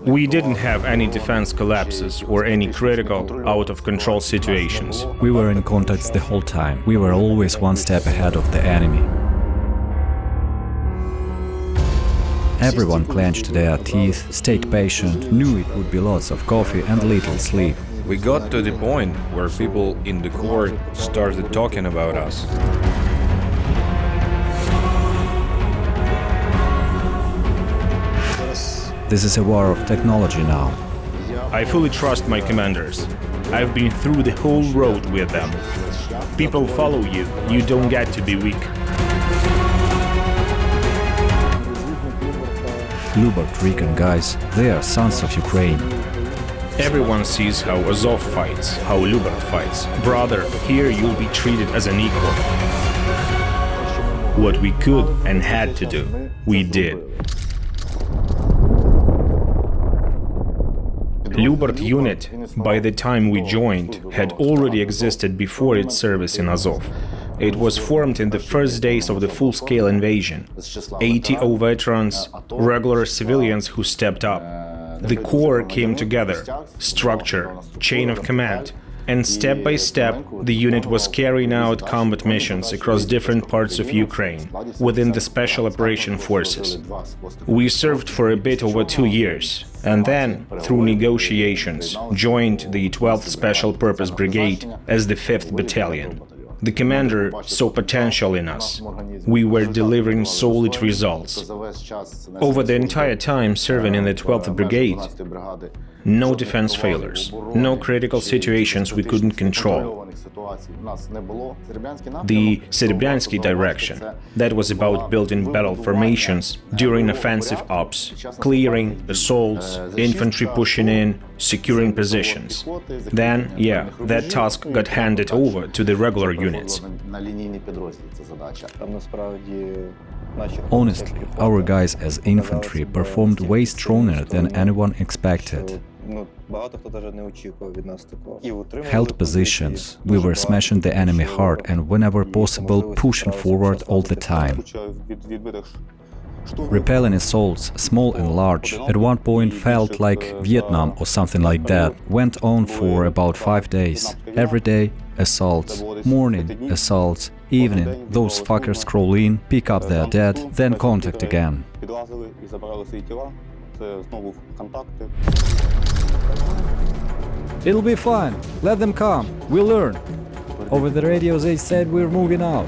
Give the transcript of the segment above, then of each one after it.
We didn't have any defense collapses or any critical, out-of-control situations. We were in contacts the whole time. We were always one step ahead of the enemy. Everyone clenched their teeth, stayed patient, knew it would be lots of coffee and little sleep. We got to the point where people in the court started talking about us. This is a war of technology now. I fully trust my commanders. I've been through the whole road with them. People follow you. You don't get to be weak. Lubert Rican guys, they are sons of Ukraine. Everyone sees how Azov fights, how Lubert fights. Brother, here you'll be treated as an equal. What we could and had to do, we did. Lubert unit, by the time we joined, had already existed before its service in Azov. It was formed in the first days of the full-scale invasion. ATO veterans, regular civilians who stepped up. The core came together, structure, chain of command, and step by step the unit was carrying out combat missions across different parts of Ukraine within the Special Operation Forces. We served for a bit over 2 years, and then, through negotiations, joined the 12th Special Purpose Brigade as the 5th Battalion. The commander saw potential in us. We were delivering solid results. Over the entire time serving in the 12th Brigade, no defense failures, no critical situations we couldn't control. The Serebryansky direction, that was about building battle formations during offensive ops, clearing, assaults, infantry pushing in, securing positions. Then, that task got handed over to the regular units. Honestly, our guys as infantry performed way stronger than anyone expected. Held positions, we were smashing the enemy hard and whenever possible pushing forward all the time. Repelling assaults, small and large, at one point felt like Vietnam or something like that. Went on for about 5 days. Every day, assaults. Morning, assaults. Evening, those fuckers crawl in, pick up their dead, then contact again. It'll be fine. Let them come. We'll learn. Over the radio they said we're moving out.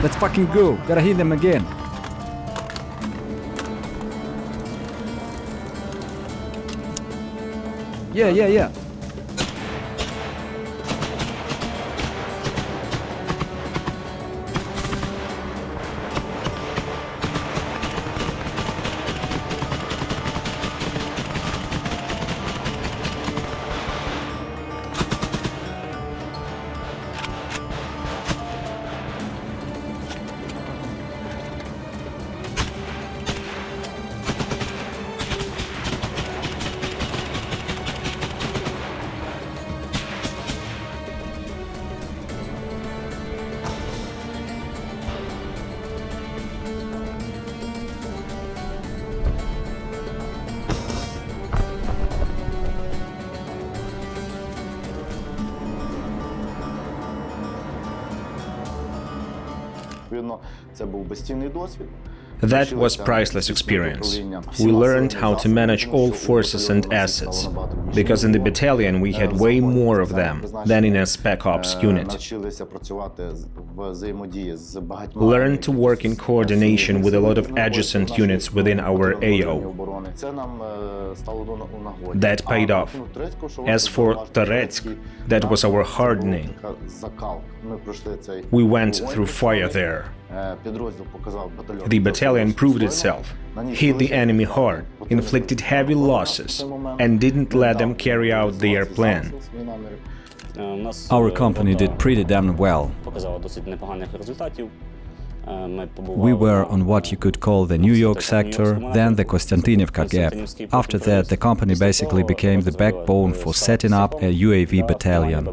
Let's fucking go. Gotta hit them again. Yeah. That was priceless experience. We learned how to manage all forces and assets, because in the battalion we had way more of them than in a Spec Ops unit. Learned to work in coordination with a lot of adjacent units within our AO. That paid off. As for Toretsk, that was our hardening. We went through fire there, The battalion proved itself, hit the enemy hard, inflicted heavy losses, and didn't let them carry out their plan. Our company did pretty damn well. We were on what you could call the New York sector, then the Kostantinivka gap. After that, the company basically became the backbone for setting up a UAV battalion.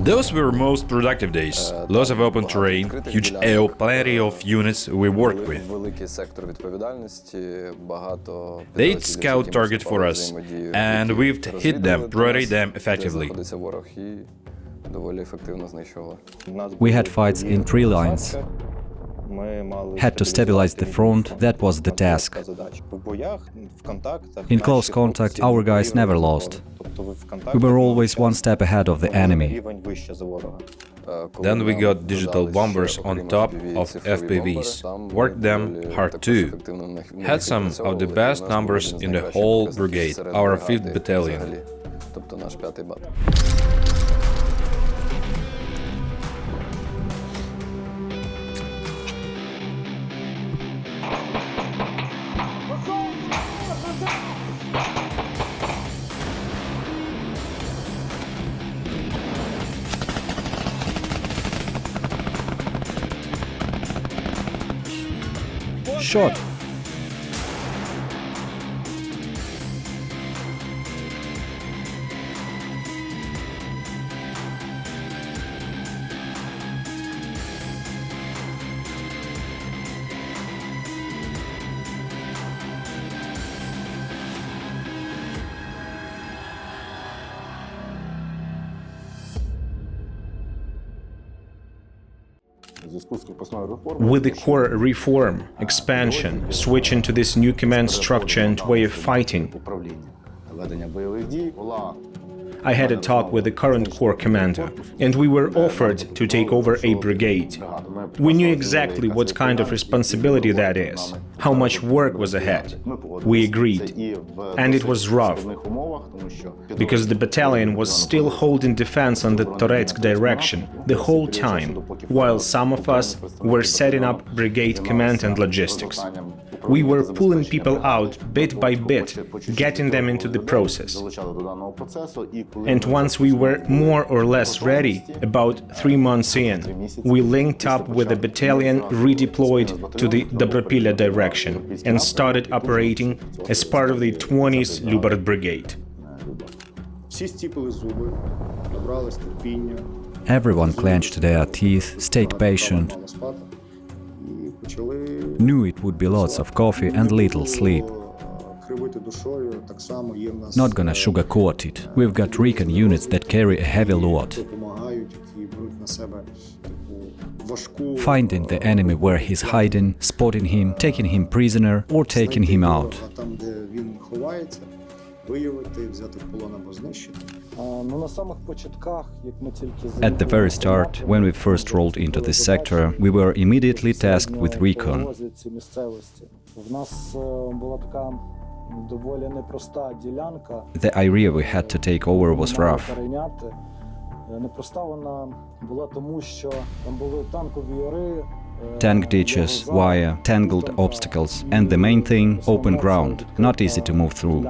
Those were most productive days. Lots of open terrain, huge AO, plenty of units we worked with. They'd scout target for us, and we've hit them pretty damn effectively. We had fights in 3 lines. Had to stabilize the front, that was the task. In close contact, our guys never lost. We were always one step ahead of the enemy. Then we got digital bombers on top of FPVs. Worked them hard too. Had some of the best numbers in the whole brigade, our 5th battalion. Shot! With the core reform, expansion, switching to this new command structure and way of fighting, I had a talk with the current corps commander, and we were offered to take over a brigade. We knew exactly what kind of responsibility that is, how much work was ahead. We agreed, and it was rough, because the battalion was still holding defense on the Toretsk direction the whole time, while some of us were setting up brigade command and logistics. We were pulling people out bit by bit, getting them into the process. And once we were more or less ready, about 3 months in, we linked up with the battalion redeployed to the Dobropilya direction and started operating as part of the 20th Lubarд Brigade. Everyone clenched their teeth, stayed patient, knew it would be lots of coffee and little sleep. Not gonna sugarcoat it. We've got recon units that carry a heavy load. Finding the enemy where he's hiding, spotting him, taking him prisoner or taking him out. At the very start, when we first rolled into this sector, we were immediately tasked with recon. The area we had to take over was rough. Tank ditches, wire, tangled obstacles, and the main thing, open ground, not easy to move through.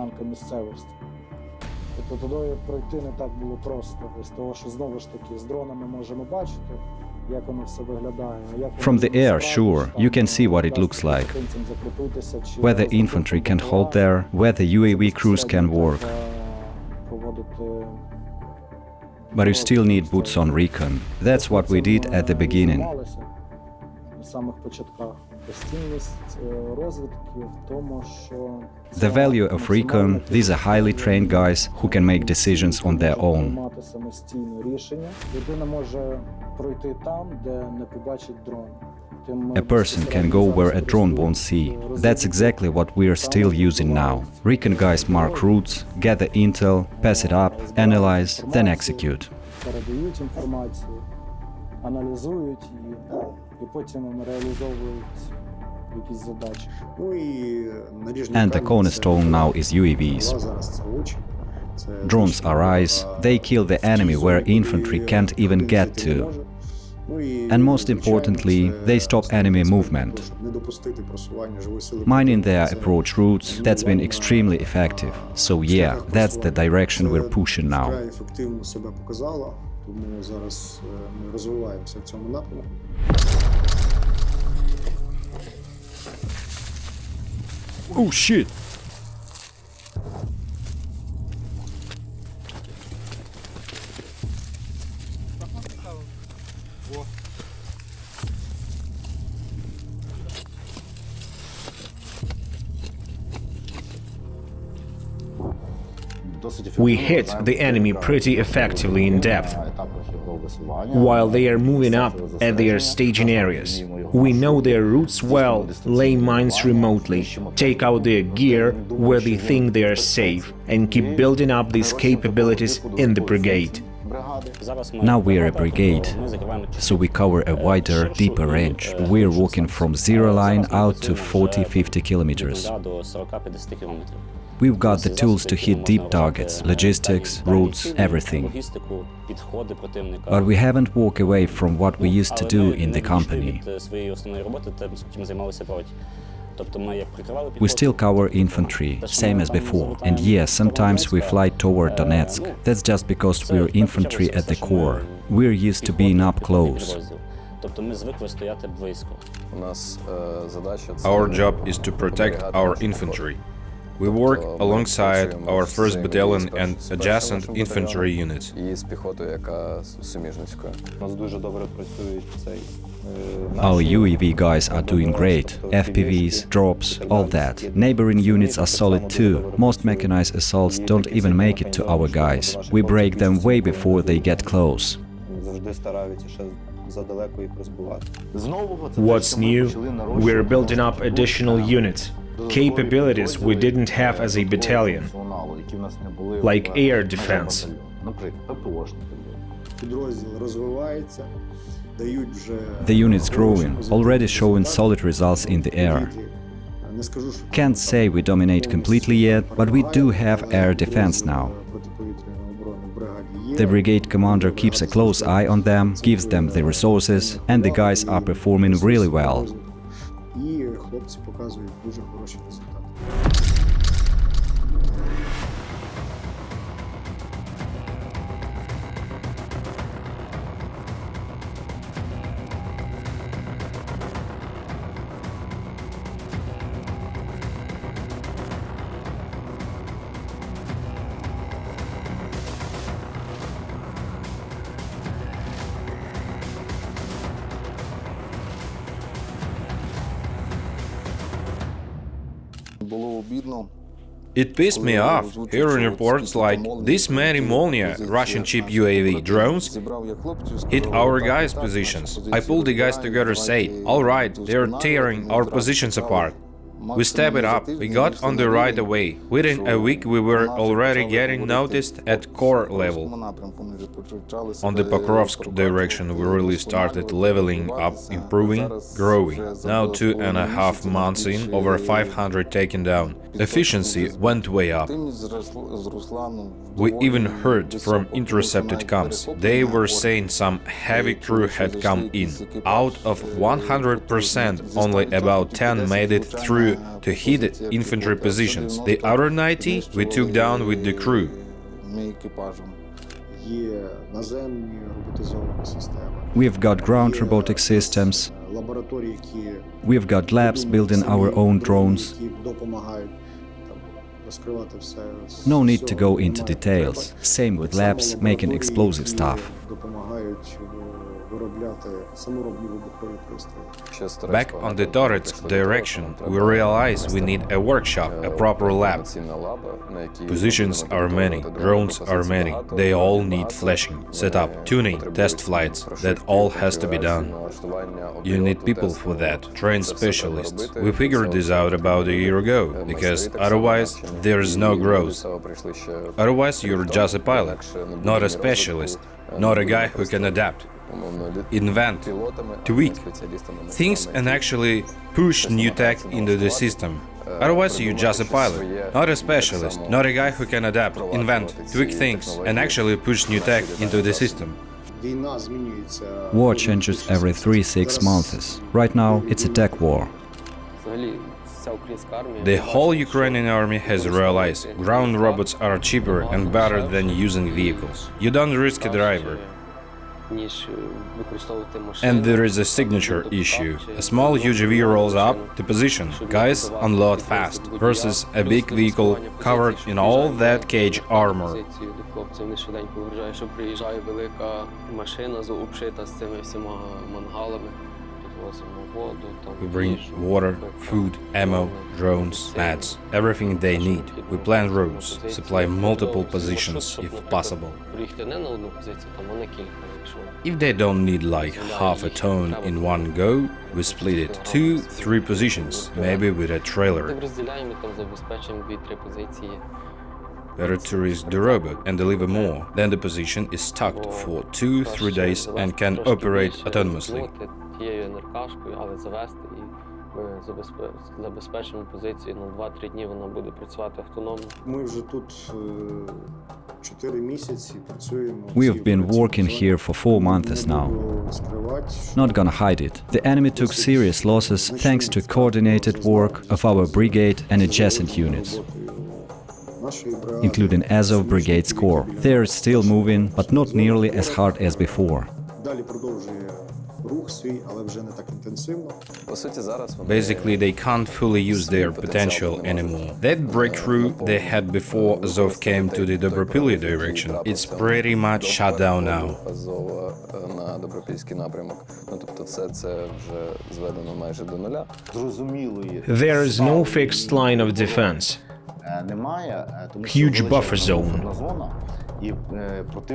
From the air, sure, you can see what it looks like, where the infantry can hold there, where the UAV crews can work. But you still need boots on recon. That's what we did at the beginning. The value of recon, these are highly trained guys who can make decisions on their own. A person can go where a drone won't see. That's exactly what we're still using now. Recon guys mark routes, gather intel, pass it up, analyze, then execute. And the cornerstone now is UAVs. Drones are eyes, they kill the enemy where infantry can't even get to. And most importantly, they stop enemy movement. Mining their approach routes, that's been extremely effective. So yeah, that's the direction we're pushing now. Oh shit! We hit the enemy pretty effectively in depth, while they are moving up at their staging areas. We know their routes well, lay mines remotely, take out their gear where they think they are safe, and keep building up these capabilities in the brigade. Now we're a brigade, so we cover a wider, deeper range. We're walking from zero line out to 40-50 kilometers. We've got the tools to hit deep targets, logistics, routes, everything. But we haven't walked away from what we used to do in the company. We still cover infantry, same as before. And yes, sometimes we fly toward Donetsk. That's just because we're infantry at the core. We're used to being up close. Our job is to protect our infantry. We work alongside our 1st Battalion and adjacent infantry units. Our UAV guys are doing great. FPVs, drops, all that. Neighboring units are solid too. Most mechanized assaults don't even make it to our guys. We break them way before they get close. What's new? We're building up additional units, capabilities we didn't have as a battalion, like air defense. The unit's growing, already showing solid results in the air. Can't say we dominate completely yet, but we do have air defense now. The brigade commander keeps a close eye on them, gives them the resources, and the guys are performing really well. It pissed me off hearing reports like this many Molnia Russian cheap UAV drones hit our guys' positions. I pulled the guys together, said, alright, they're tearing our positions apart. We step it up, we got on the right away. Within a week we were already getting noticed at core level. On the Pokrovsk direction we really started leveling up, improving, growing. Now 2.5 months in, over 500 taken down. Efficiency went way up. We even heard from intercepted comms. They were saying some heavy crew had come in. Out of 100%, only about 10 made it through to hit infantry positions. The other 90 we took down with the crew. We've got ground robotic systems. We've got labs building our own drones. No need to go into details. Same with labs making explosive stuff. Back on the Toretsk direction, we realize we need a workshop, a proper lab. Positions are many, drones are many, they all need flashing, setup, tuning, test flights, that all has to be done. You need people for that, trained specialists. We figured this out about a year ago, because otherwise there's no growth. Otherwise you're just a pilot, not a specialist, not a guy who can adapt, invent, tweak things and actually push new tech into the system. Otherwise you're just a pilot, not a specialist, not a guy who can adapt, invent, tweak things and actually push new tech into the system. War changes every 3-6 months. Right now, it's a tech war. The whole Ukrainian army has realized ground robots are cheaper and better than using vehicles. You don't risk a driver. And there is a signature issue. A small UGV rolls up the position. Guys unload fast versus a big vehicle covered in all that cage armor. We bring water, food, ammo, drones, mats, everything they need. We plan routes, supply multiple positions if possible. If they don't need like half a ton in one go, we split it 2-3 positions, maybe with a trailer. Better to risk the robot and deliver more, then the position is stocked for 2-3 days and can operate autonomously. Забезпечимо позицію на 2-3 дні, вона буде працювати автономно. Ми вже тут 4 місяці працюємо. We've been working here for 4 months now. Not gonna hide it. The enemy took serious losses thanks to coordinated work of our brigade and adjacent units, including Azov Brigade's Corps. They are still moving, but not nearly as hard as before. Далі продовжує рух свій, але вже не так інтенсивно. Basically, they can't fully use their potential anymore. That breakthrough they had before Azov came to the Dobropilye direction, it's pretty much shut down now. На Добропільський напрямок. Ну, тобто це вже зведено майже до нуля. Зрозумілої There is no fixed line of defense. немає, тому Huge buffer zone.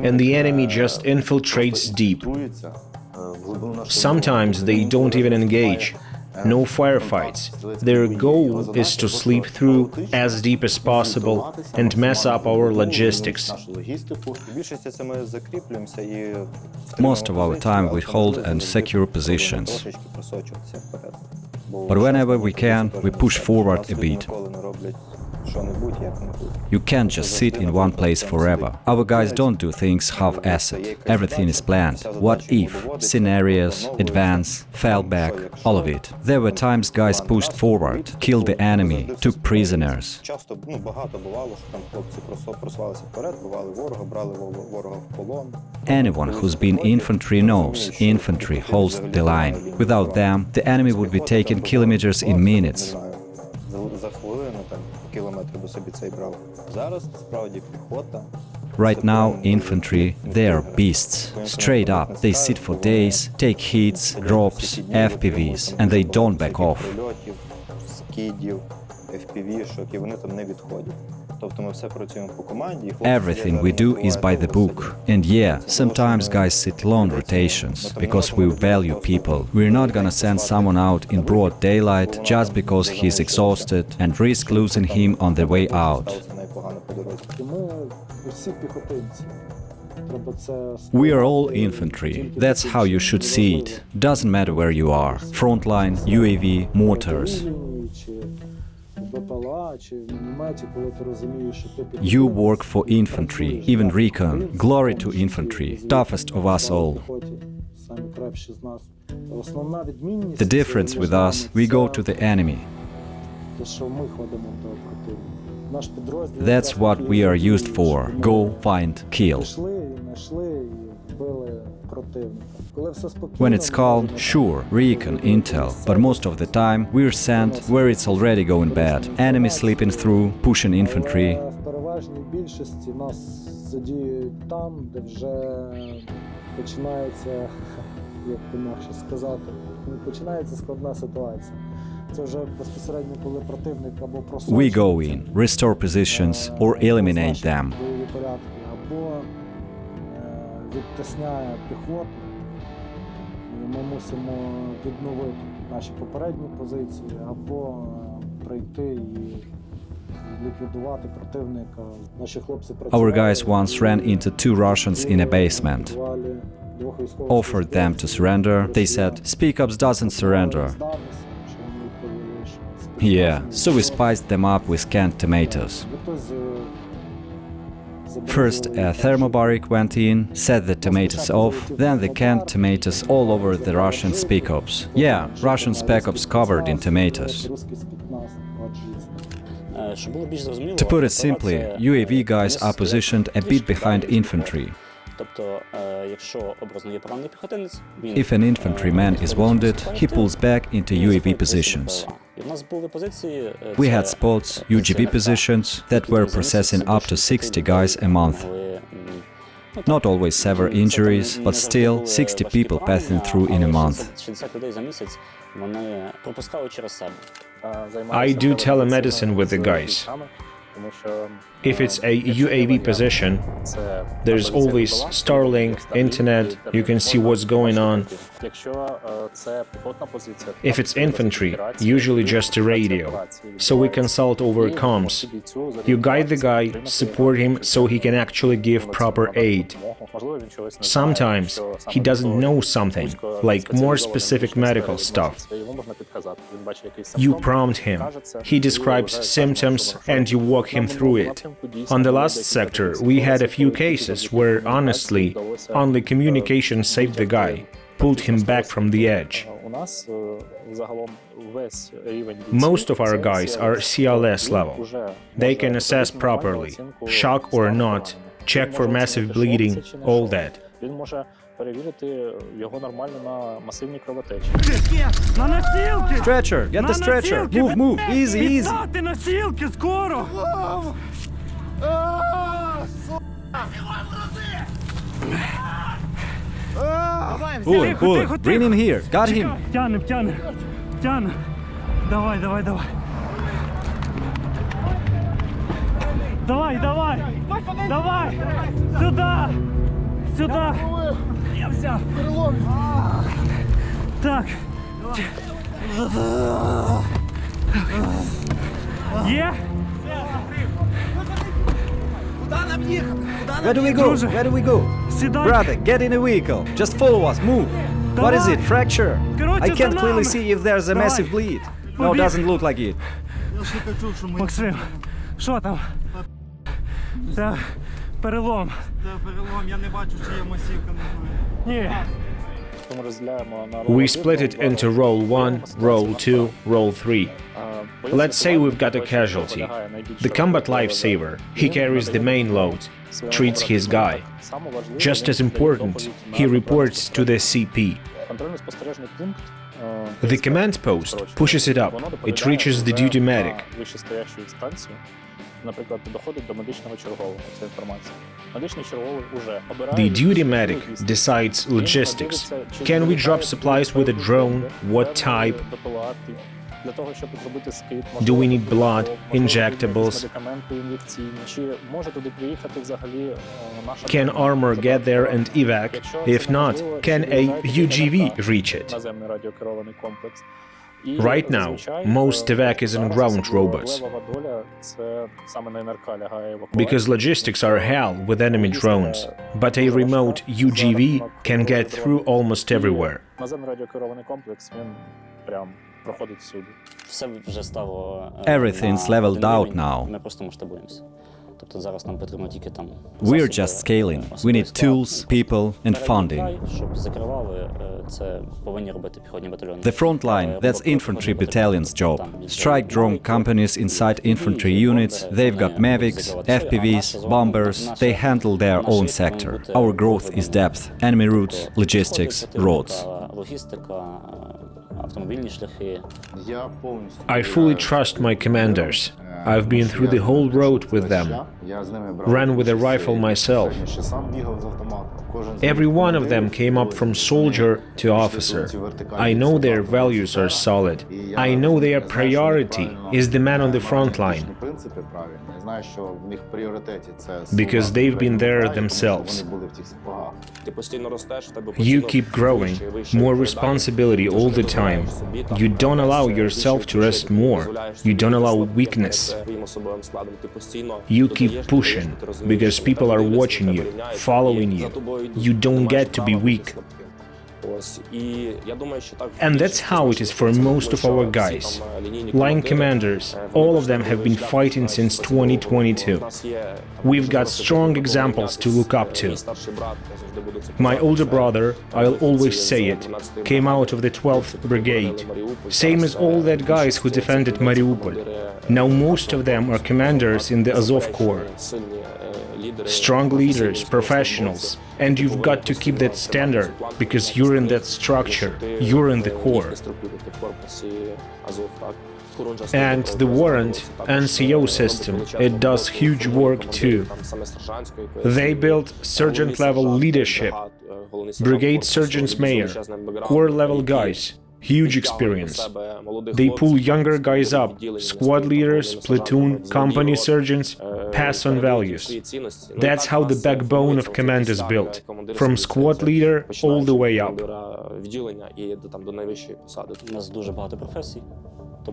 And the enemy just infiltrates deep. Sometimes they don't even engage. No firefights. Their goal is to sleep through as deep as possible and mess up our logistics. Most of our time we hold and secure positions. But whenever we can, we push forward a bit. You can't just sit in one place forever. Our guys don't do things half-assed. Everything is planned. What if, scenarios, advance, fell back, all of it. There were times guys pushed forward, killed the enemy, took prisoners. Anyone who's been infantry knows infantry holds the line. Without them, the enemy would be taking kilometers in minutes. За хвилину, там, кілометри би собі цей брав. Зараз, справді, піхота. Right now, infantry, they are beasts. Straight up, they sit for days, take hits, drops, FPVs, and they don't back off. Прильотів, скидів, FPV-шок, і вони там не відходять. Тобто ми все працюємо по команді. Everything we do is by the book. And yeah, sometimes guys sit long rotations, because we value people. We're not gonna send someone out in broad daylight just because he's exhausted and risk losing him on the way out. Ми всі піхотинці. Треба це We are all infantry. That's how you should see it. Doesn't matter where you are. Frontline, UAV, mortars. чи БПЛА, чи в мінометі, коли ти розумієш, що ти під You work for infantry, even recon. Glory to infantry, toughest of us all. піхоті, самі крепші з нас. Основна відмінність The difference with us, we go to the enemy. те, що ми ходимо до противника. Наш підрозділ That's what we are used for. Go, find, kill. Пішли і знайшли і вбили противника. Коли все спокійно, When it's calm, sure, recon, intel, but most of the time we're sent where it's already going bad. Enemy sleeping through, pushing infantry. Але в переважній більшості нас задіюють там, де вже починається, як інакше сказати, починається складна ситуація. Це вже безпосередньо, коли противник або просочується We go in, restore positions, or eliminate them. бойові порядки, або відтисняє піхоту, і ми мусимо відновити наші попередні позиції, або прийти і ліквідувати противника. Наші хлопці Our guys once ran into 2 Russians in a basement. Offered them to surrender. They said, Speak Ups doesn't surrender. Yeah, so we spiced them up with canned tomatoes. First, a thermobaric went in, set the tomatoes off, then the canned tomatoes all over the Russian spec ops. Yeah, Russian spec ops covered in tomatoes. To put it simply, UAV guys are positioned a bit behind infantry. If an infantryman is wounded, he pulls back into UAV positions. We had spots, UGV positions, that were processing up to 60 guys a month. Not always severe injuries, but still 60 people passing through in a month. I do telemedicine with the guys. If it's a UAV position, there's always Starlink, internet, you can see what's going on. If it's infantry, usually just a radio, so we consult over comms. You guide the guy, support him so he can actually give proper aid. Sometimes he doesn't know something, like more specific medical stuff. You prompt him, he describes symptoms and you walk him through it. On the last sector, we had a few cases where, honestly, only communication saved the guy, pulled him back from the edge. Most of our guys are CLS level. They can assess properly, shock or not, check for massive bleeding, all that. Stretcher! Get the stretcher! Move! Easy! Bullet! Bring him here! Got him! Тянем. Давай. Сюда. Я взяв. Так. Є? Where do we go? Сідай. Brother, get in a vehicle! Just follow us, move! What is it? Fracture? I can't clearly see if there's a massive bleed. No, doesn't look like it. Максим, що там? Це перелом. Я не бачу, чи є масівка на голові. Ні. We split it into roll 1, roll 2, roll 3. Let's say we've got a casualty. The combat lifesaver, he carries the main load, treats his guy. Just as important, he reports to the CP. The command post pushes it up. It reaches the duty medic. The duty medic decides logistics. Can we drop supplies with a drone? What type? Do we need blood, injectables? Can armor get there and evac? If not, can a UGV reach it? Right now, most evac is on ground robots. Because logistics are hell with enemy drones, but a remote UGV can get through almost everywhere. Everything's leveled out now. We're just scaling. We need tools, people, and funding. The front line, that's infantry battalion's job. Strike drone companies inside infantry units, they've got Mavics, FPVs, bombers, they handle their own sector. Our growth is depth, enemy routes, logistics, roads. I fully trust my commanders. I've been through the whole road with them. Ran with a rifle myself. Every one of them came up from soldier to officer. I know their values are solid. I know their priority is the man on the front line. Because they've been there themselves. You keep growing, more responsibility all the time. You don't allow yourself to rest more. You don't allow weakness. You keep pushing, because people are watching you, following you. You don't get to be weak. And that's how it is for most of our guys. Line commanders, all of them have been fighting since 2022. We've got strong examples to look up to. My older brother, I'll always say it, came out of the 12th Brigade. Same as all that guys who defended Mariupol. Now most of them are commanders in the Azov Corps. Strong leaders, professionals, and you've got to keep that standard because you're in that structure, you're in the Corps. And the warrant, NCO system, it does huge work too. They build sergeant-level leadership, brigade sergeants major, corps-level guys, huge experience. They pull younger guys up, squad leaders, platoon, company sergeants, pass on values. That's how the backbone of command is built, from squad leader all the way up.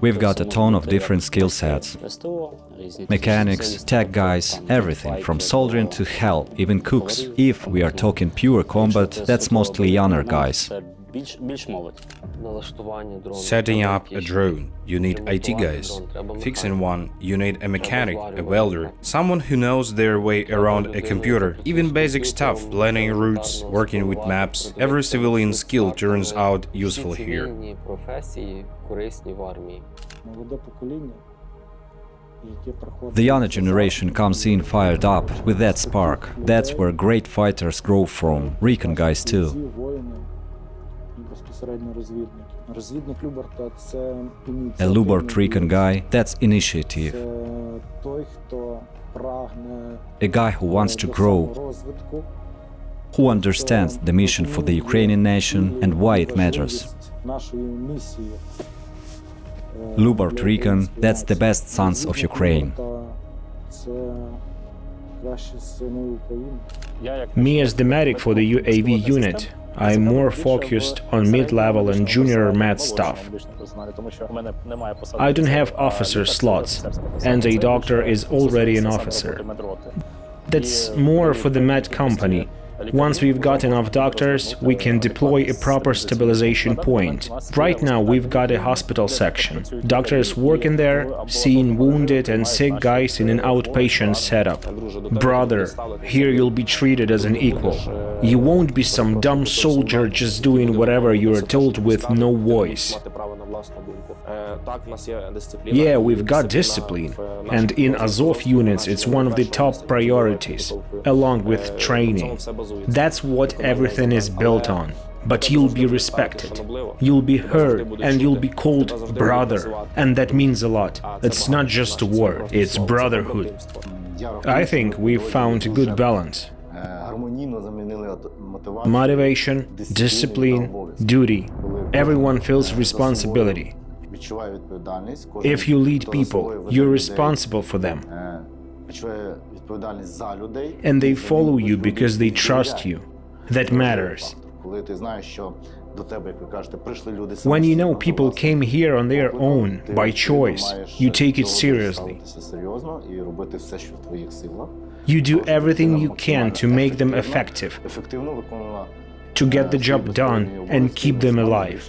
We've got a ton of different skill sets. Mechanics, tech guys, everything, from soldering to hell, even cooks. If we are talking pure combat, that's mostly younger guys. Setting up a drone, you need IT guys. Fixing one, you need a mechanic, a welder, someone who knows their way around a computer. Even basic stuff, planning routes, working with maps, every civilian skill turns out useful here. The younger generation comes in fired up with that spark. That's where great fighters grow from. Recon guys too. A Lubart Recon guy, that's initiative. A guy who wants to grow, who understands the mission for the Ukrainian nation and why it matters. Lubart Recon, that's the best sons of Ukraine. Me as the medic for the UAV unit, I'm more focused on mid-level and junior med staff. I don't have officer slots, and a doctor is already an officer. That's more for the med company. Once we've got enough doctors, we can deploy a proper stabilization point. Right now we've got a hospital section. Doctors working there, seeing wounded and sick guys in an outpatient setup. Brother, here you'll be treated as an equal. You won't be some dumb soldier just doing whatever you're told with no voice. Yeah, we've got discipline, and in Azov units it's one of the top priorities, along with training. That's what everything is built on. But you'll be respected, you'll be heard, and you'll be called brother, and that means a lot. It's not just a word, it's brotherhood. I think we've found a good balance. Motivation, discipline, duty. Everyone feels responsibility. If you lead people, you're responsible for them. And they follow you because they trust you. That matters. When you know people came here on their own, by choice, you take it seriously. You do everything you can to make them effective, to get the job done and keep them alive.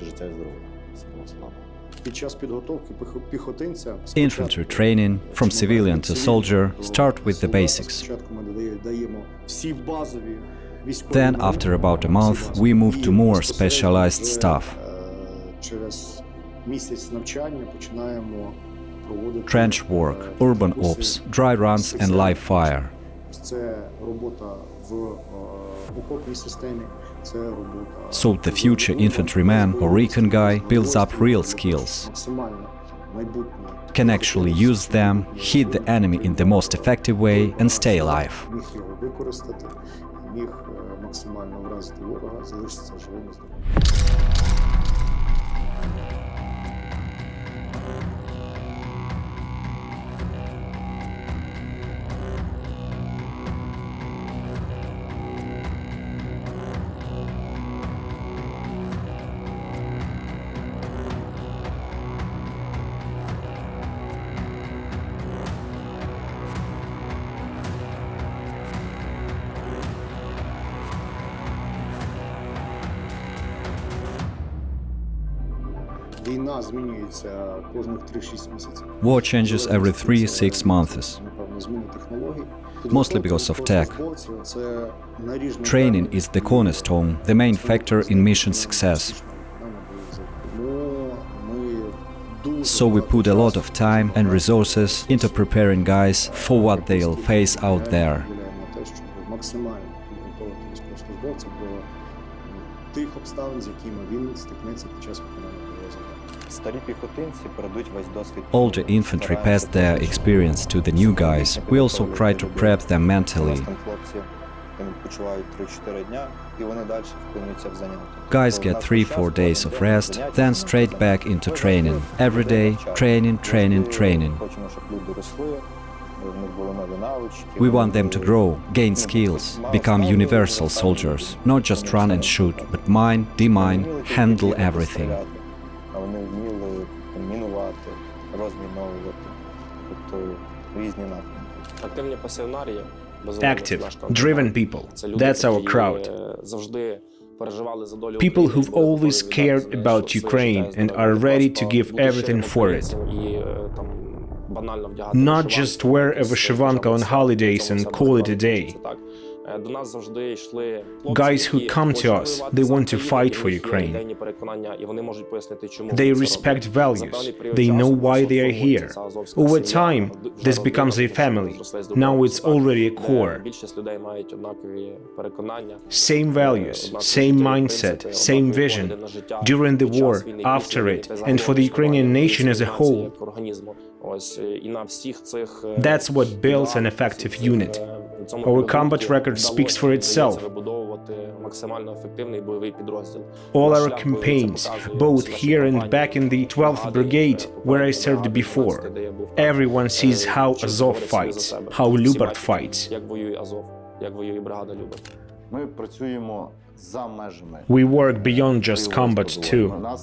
Infantry training, from civilian to soldier, start with the basics. Then, after about a month, we move to more specialized stuff. Trench work, urban ops, dry runs and live fire. So the future infantryman or recon guy builds up real skills, can actually use them, hit the enemy in the most effective way and stay alive. Війна змінюється кожних 3-6 місяців. War changes every 3-6 months, Напевно, зміна технологій. mostly because of tech. Це наріжний Training is the cornerstone, the main factor in mission success. So we put a lot of time and resources into preparing guys for what they'll face out there. Максимально підготувати військовослужбовця до тих обставин, з якими він стикнеться під час виконання бойового завдання. Старі піхотинці передуть весь досвід. Older infantry pass their experience to the new guys. We also try to prep them mentally. Там хлопці відпочивають 3-4 дня, і вони далі вклинюються в заняття. Guys get 3-4 days of rest, then straight back into training. Every day, training, training, training. Хочемо, щоб люди росли, в них були нові навички. We want them to grow, gain skills, become universal soldiers, not just run and shoot, but mine, demine, handle everything. А вони вміли мінувати, розміновувати, тобто різні напрямки. Активні пасіонарії, Active, driven people. That's our crowd. Завжди переживали за долю People who've always cared about Ukraine and are ready to give everything for it. Not just wear a vyshyvanka on holidays and call it a day. До нас завжди йшли Guys who come to us, they want to fight for Ukraine. They respect values. They know why they are here. Over time, this becomes a family. Now it's already a core. Same values, same mindset, same vision. During the war, after it, and for the Ukrainian nation as a whole. That's what builds an effective unit. Our combat record speaks for itself. All our campaigns, both here and back in the 12th Brigade, where I served before, everyone sees how Azov fights, how Lyubart fights. Ми працюємо за межами. We work beyond just combat too.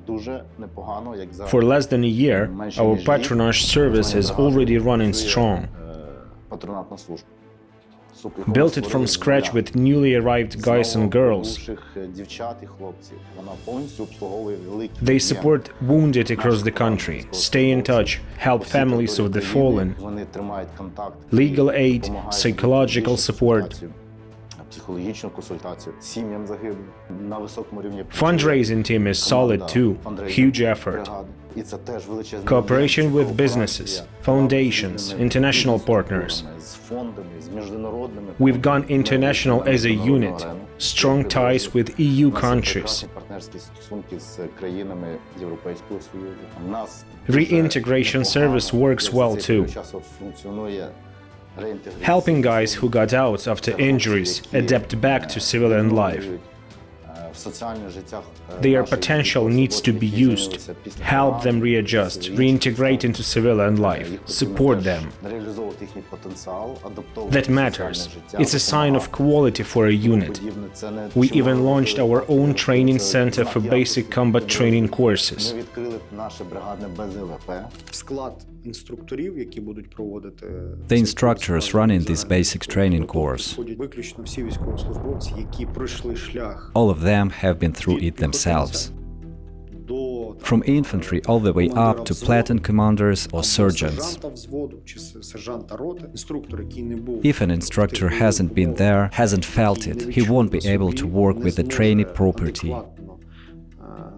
Дуже непогано, як зараз. For less than a year, our patronage service is already running strong. Патронатна служба. Built it from scratch with newly arrived guys and girls. They support wounded across the country, stay in touch, help families of the fallen, legal aid, psychological support. Fundraising team is solid too, huge effort. Cooperation with businesses, foundations, international partners. We've gone international as a unit, strong ties with EU countries. Reintegration service works well too. Helping guys who got out after injuries adapt back to civilian life. Their potential needs to be used. Help them readjust, reintegrate into civilian life, support them. That matters. It's a sign of quality for a unit. We even launched our own training center for basic combat training courses. The instructors running this basic training course, all of them have been through it themselves. From infantry all the way up to platoon commanders or sergeants. If an instructor hasn't been there, hasn't felt it, he won't be able to work with the trainee property.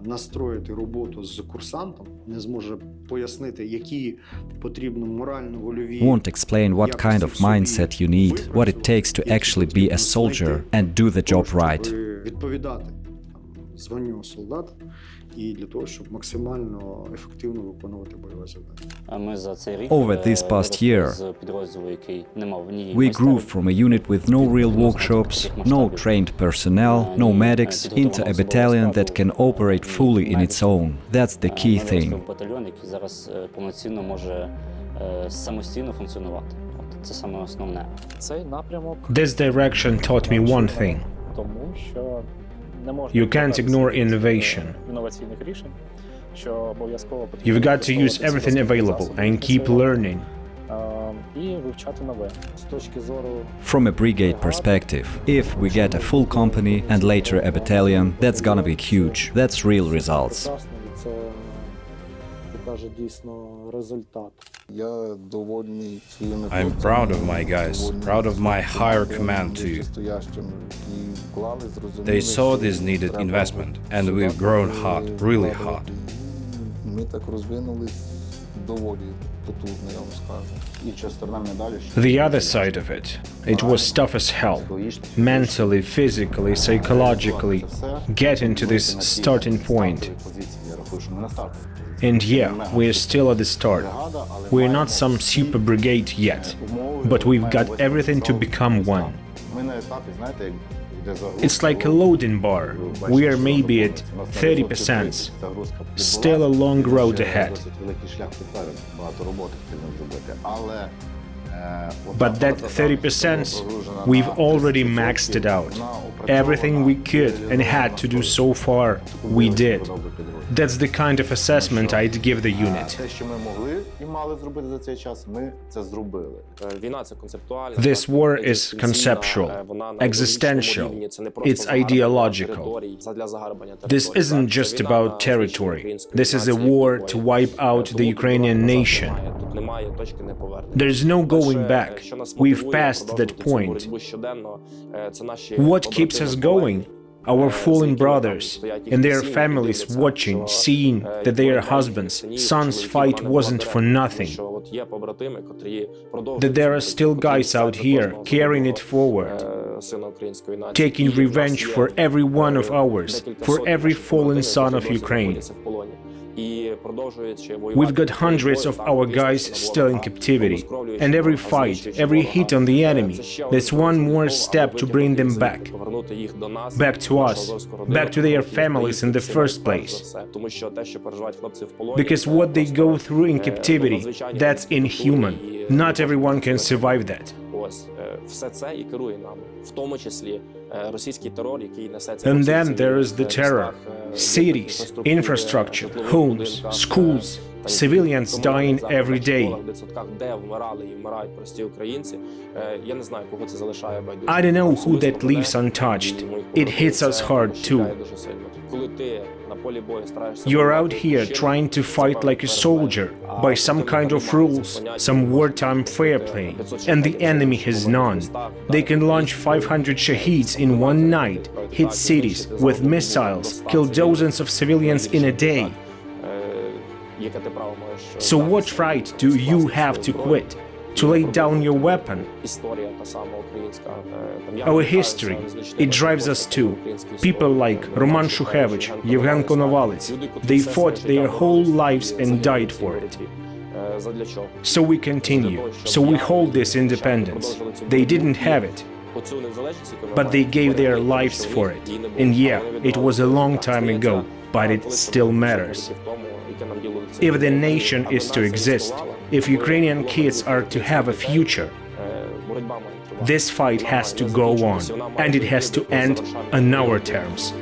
Настроїти роботу з курсантом, не зможе пояснити, які потрібно морально-вольові. Won't explain what kind of mindset you need, what it takes to actually be a soldier and do the job right. Відповідати званню солдата і для того, щоб максимально ефективно виконувати бойове завдання. Over this past year, we grew from a unit with no real workshops, no trained personnel, no medics, into a battalion that can operate fully in its own. That's the key thing. Батальйон, який зараз повноцінно може самостійно функціонувати. Це саме основне. Цей напрямок. This direction taught me one thing. Тому що You can't ignore innovation. You've got to use everything available and keep learning. From a brigade perspective, if we get a full company and later a battalion, that's gonna be huge. That's real results. покаже дійсно результат. Я довольний своїми I'm proud of my guys, proud of my higher command too. They saw this needed investment, and we've grown hot, really hot. Ми так розвинулись доволі потужно, я вам скажу. Інша сторона медалі, The other side of it, it was tough as hell. Mentally, physically, psychologically, getting to this starting point. Я рахую, що ми на старті. And yeah, we're still at the start. We're not some super brigade yet, but we've got everything to become one. Ми на етапі, знаєте, як йде загрузка. It's like a loading bar. We are maybe at 30%. Still a long road ahead. Досить великий шлях попереду, багато роботи потрібно зробити, але But that 30%, we've already maxed it out. Everything we could and had to do so far, we did. That's the kind of assessment I'd give the unit. те, що ми могли і мали зробити за цей час, ми це зробили. Війна – це концептуальна. This war is conceptual, existential, it's ideological. This isn't just about territory. This is a war to wipe out the Ukrainian nation. There's no going back. We've passed that point. What keeps us going? Our fallen brothers and their families watching, seeing that their husbands, sons' fight wasn't for nothing. That there are still guys out here carrying it forward, taking revenge for every one of ours, for every fallen son of Ukraine. We've got hundreds of our guys still in captivity, and every fight, every hit on the enemy, that's one more step to bring them back to us, back to their families in the first place. Because what they go through in captivity, that's inhuman. Not everyone can survive that. And then there is the terror. Cities, infrastructure, homes, schools, civilians dying every day. I don't know who that leaves untouched. It hits us hard too. You're out here trying to fight like a soldier by some kind of rules, some wartime fair play, and the enemy has none. They can launch 500 shaheeds in one night, hit cities with missiles, kill dozens of civilians in a day. So what right do you have to quit? To lay down your weapon? Our history, it drives us too. People like Roman Shukhevich, Yevgen Konovalets, they fought their whole lives and died for it. So we continue, so we hold this independence. They didn't have it, but they gave their lives for it. And yeah, it was a long time ago, but it still matters. If the nation is to exist, if Ukrainian kids are to have a future, this fight has to go on, and it has to end on our terms.